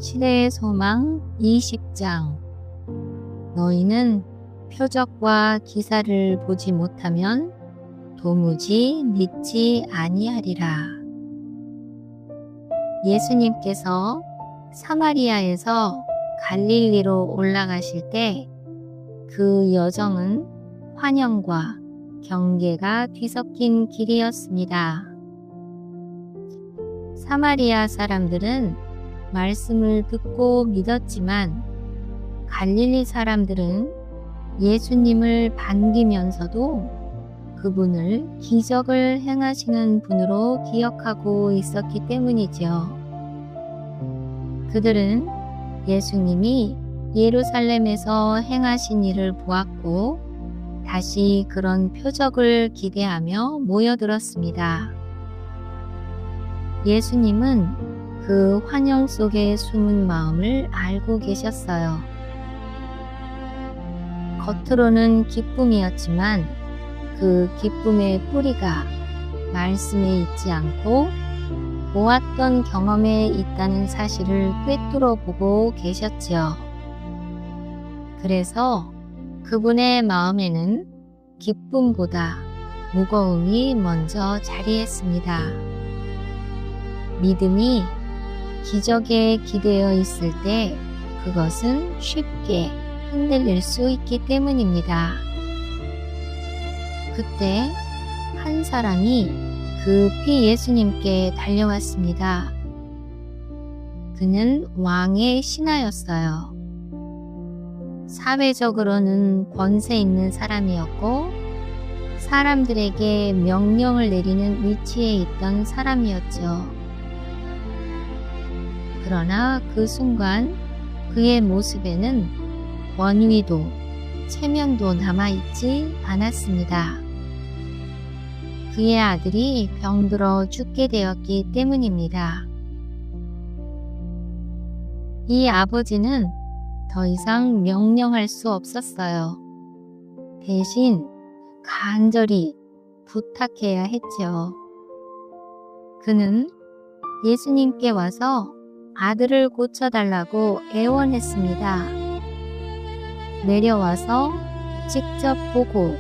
시대의 소망 20장. 너희는 표적과 기사를 보지 못하면 도무지 믿지 아니하리라. 예수님께서 사마리아에서 갈릴리로 올라가실 때 그 여정은 환영과 경계가 뒤섞인 길이었습니다. 사마리아 사람들은 말씀을 듣고 믿었지만 갈릴리 사람들은 예수님을 반기면서도 그분을 기적을 행하시는 분으로 기억하고 있었기 때문이죠. 그들은 예수님이 예루살렘에서 행하신 일을 보았고 다시 그런 표적을 기대하며 모여들었습니다. 예수님은 그 환영 속의 숨은 마음을 알고 계셨어요. 겉으로는 기쁨이었지만 그 기쁨의 뿌리가 말씀에 있지 않고 보았던 경험에 있다는 사실을 꿰뚫어 보고 계셨지요. 그래서 그분의 마음에는 기쁨보다 무거움이 먼저 자리했습니다. 믿음이 기적에 기대어 있을 때 그것은 쉽게 흔들릴 수 있기 때문입니다. 그때 한 사람이 급히 예수님께 달려왔습니다. 그는 왕의 신하였어요. 사회적으로는 권세 있는 사람이었고 사람들에게 명령을 내리는 위치에 있던 사람이었죠. 그러나 그 순간 그의 모습에는 권위도 체면도 남아있지 않았습니다. 그의 아들이 병들어 죽게 되었기 때문입니다. 이 아버지는 더 이상 명령할 수 없었어요. 대신 간절히 부탁해야 했죠. 그는 예수님께 와서 아들을 고쳐달라고 애원했습니다. 내려와서 직접 보고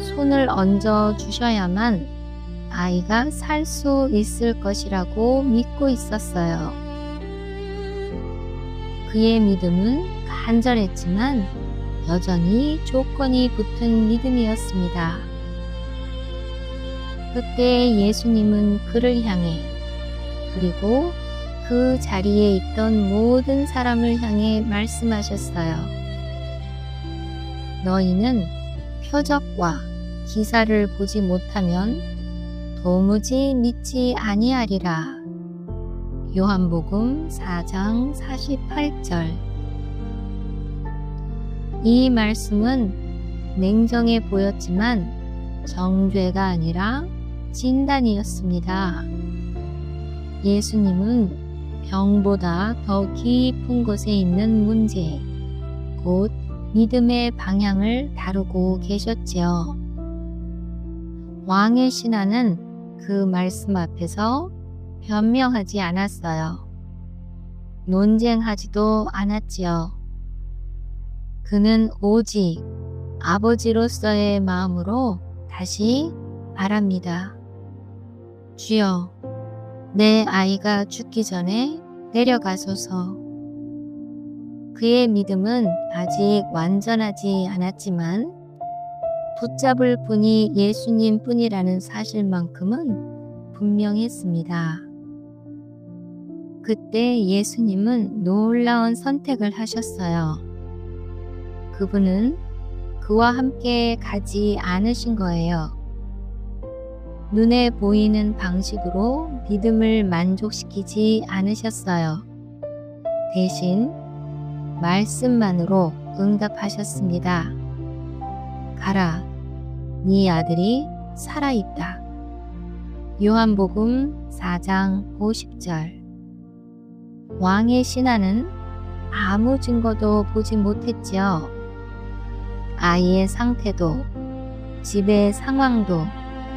손을 얹어 주셔야만 아이가 살 수 있을 것이라고 믿고 있었어요. 그의 믿음은 간절했지만 여전히 조건이 붙은 믿음이었습니다. 그때 예수님은 그를 향해 그리고 그 자리에 있던 모든 사람을 향해 말씀하셨어요. 너희는 표적과 기사를 보지 못하면 도무지 믿지 아니하리라. 요한복음 4장 48절. 이 말씀은 냉정해 보였지만 정죄가 아니라 진단이었습니다. 예수님은 병보다 더 깊은 곳에 있는 문제, 곧 믿음의 방향을 다루고 계셨지요. 왕의 신하는 그 말씀 앞에서 변명하지 않았어요. 논쟁하지도 않았지요. 그는 오직 아버지로서의 마음으로 다시 말합니다. 주여, 내 아이가 죽기 전에 내려가소서. 그의 믿음은 아직 완전하지 않았지만 붙잡을 분이 예수님 뿐이라는 사실만큼은 분명했습니다. 그때 예수님은 놀라운 선택을 하셨어요. 그분은 그와 함께 가지 않으신 거예요. 눈에 보이는 방식으로 믿음을 만족시키지 않으셨어요. 대신 말씀만으로 응답하셨습니다. 가라, 네 아들이 살아있다. 요한복음 4장 50절. 왕의 신하는 아무 증거도 보지 못했지요. 아이의 상태도 집의 상황도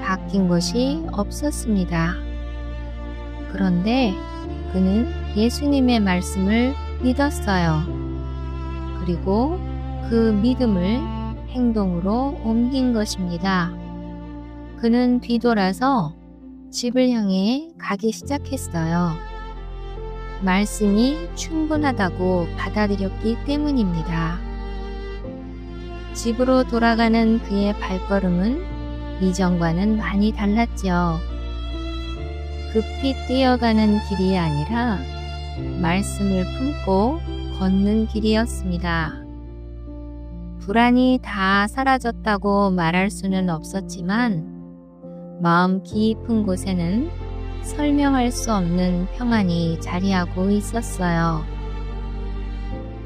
바뀐 것이 없었습니다. 그런데 그는 예수님의 말씀을 믿었어요. 그리고 그 믿음을 행동으로 옮긴 것입니다. 그는 뒤돌아서 집을 향해 가기 시작했어요. 말씀이 충분하다고 받아들였기 때문입니다. 집으로 돌아가는 그의 발걸음은 이전과는 많이 달랐지요. 급히 뛰어가는 길이 아니라 말씀을 품고 걷는 길이었습니다. 불안이 다 사라졌다고 말할 수는 없었지만 마음 깊은 곳에는 설명할 수 없는 평안이 자리하고 있었어요.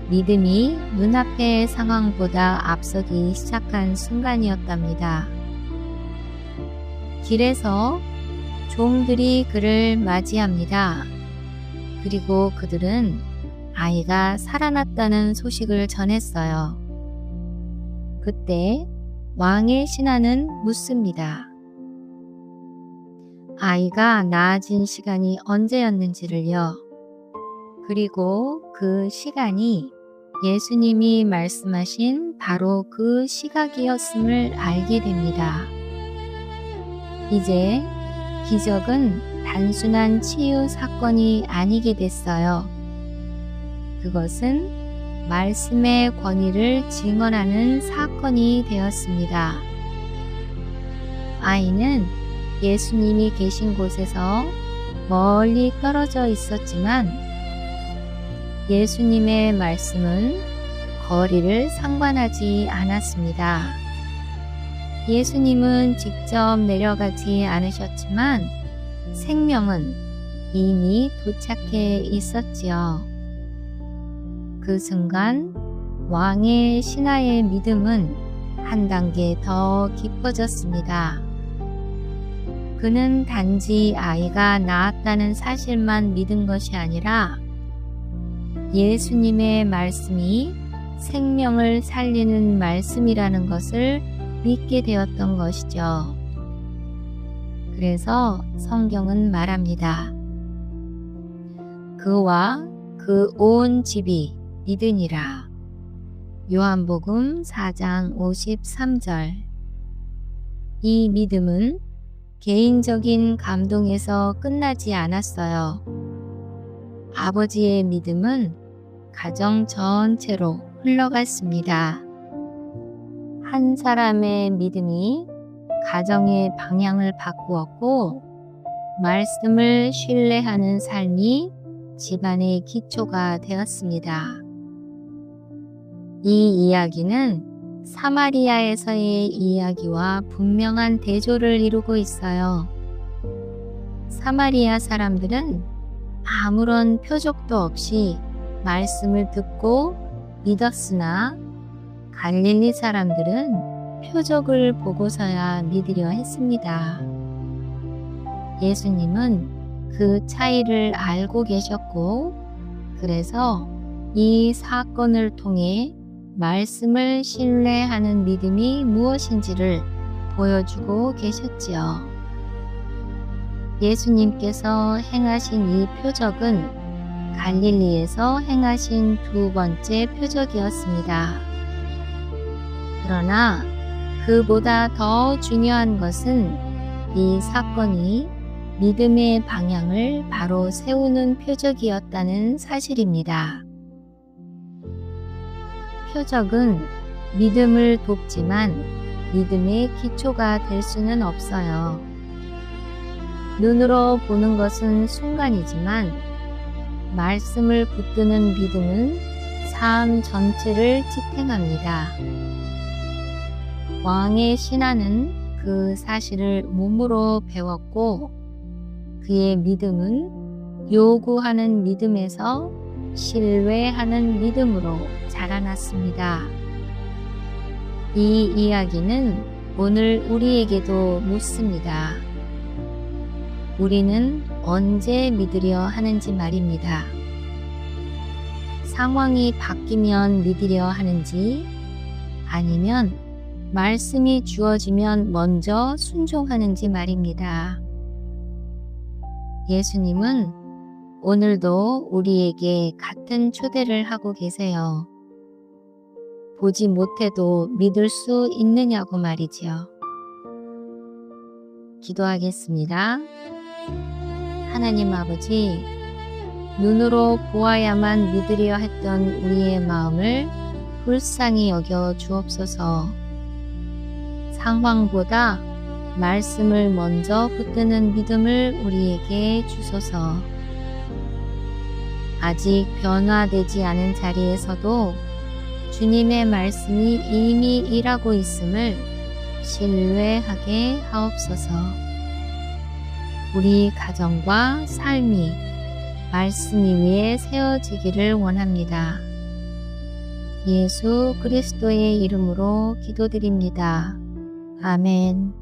믿음이 눈앞의 상황보다 앞서기 시작한 순간이었답니다. 길에서 종들이 그를 맞이합니다. 그리고 그들은 아이가 살아났다는 소식을 전했어요. 그때 왕의 신하는 묻습니다. 아이가 나아진 시간이 언제였는지를요. 그리고 그 시간이 예수님이 말씀하신 바로 그 시각이었음을 알게 됩니다. 이제 기적은 단순한 치유 사건이 아니게 됐어요. 그것은 말씀의 권위를 증언하는 사건이 되었습니다. 아이는 예수님이 계신 곳에서 멀리 떨어져 있었지만 예수님의 말씀은 거리를 상관하지 않았습니다. 예수님은 직접 내려가지 않으셨지만 생명은 이미 도착해 있었지요. 그 순간 왕의 신하의 믿음은 한 단계 더 깊어졌습니다. 그는 단지 아이가 낳았다는 사실만 믿은 것이 아니라 예수님의 말씀이 생명을 살리는 말씀이라는 것을 믿게 되었던 것이죠. 그래서 성경은 말합니다. 그와 그 온 집이 믿으니라. 요한복음 4장 53절. 이 믿음은 개인적인 감동에서 끝나지 않았어요. 아버지의 믿음은 가정 전체로 흘러갔습니다. 한 사람의 믿음이 가정의 방향을 바꾸었고 말씀을 신뢰하는 삶이 집안의 기초가 되었습니다. 이 이야기는 사마리아에서의 이야기와 분명한 대조를 이루고 있어요. 사마리아 사람들은 아무런 표적도 없이 말씀을 듣고 믿었으나 갈릴리 사람들은 표적을 보고서야 믿으려 했습니다. 예수님은 그 차이를 알고 계셨고 그래서 이 사건을 통해 말씀을 신뢰하는 믿음이 무엇인지를 보여주고 계셨지요. 예수님께서 행하신 이 표적은 갈릴리에서 행하신 두 번째 표적이었습니다. 그러나 그보다 더 중요한 것은 이 사건이 믿음의 방향을 바로 세우는 표적이었다는 사실입니다. 표적은 믿음을 돕지만 믿음의 기초가 될 수는 없어요. 눈으로 보는 것은 순간이지만 말씀을 붙드는 믿음은 삶 전체를 지탱합니다. 왕의 신하는 그 사실을 몸으로 배웠고 그의 믿음은 요구하는 믿음에서 신뢰하는 믿음으로 자라났습니다. 이 이야기는 오늘 우리에게도 묻습니다. 우리는 언제 믿으려 하는지 말입니다. 상황이 바뀌면 믿으려 하는지 아니면 말씀이 주어지면 먼저 순종하는지 말입니다. 예수님은 오늘도 우리에게 같은 초대를 하고 계세요. 보지 못해도 믿을 수 있느냐고 말이지요. 기도하겠습니다. 하나님 아버지, 눈으로 보아야만 믿으려 했던 우리의 마음을 불쌍히 여겨 주옵소서. 상황보다 말씀을 먼저 붙드는 믿음을 우리에게 주소서. 아직 변화되지 않은 자리에서도 주님의 말씀이 이미 일하고 있음을 신뢰하게 하옵소서. 우리 가정과 삶이 말씀 위에 세워지기를 원합니다. 예수 그리스도의 이름으로 기도드립니다. 아멘.